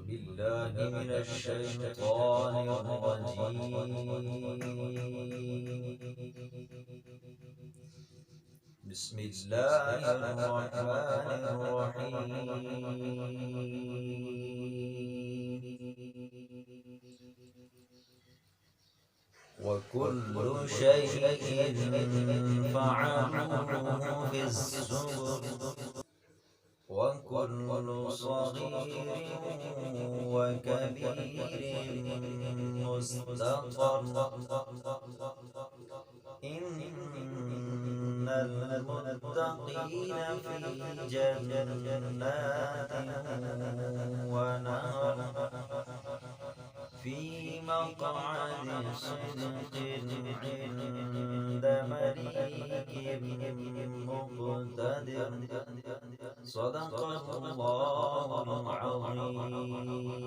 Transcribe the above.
بالله من الشيطان الرجيم. بسم الله الرحمن الرحيم. وكل شيء فعلوه في الزبر، وكل صغير وكبير مستقر. إن المتقين في جنات ونهر، في مقعد صدق عند مليك مقتدر. صدق الله العظيم.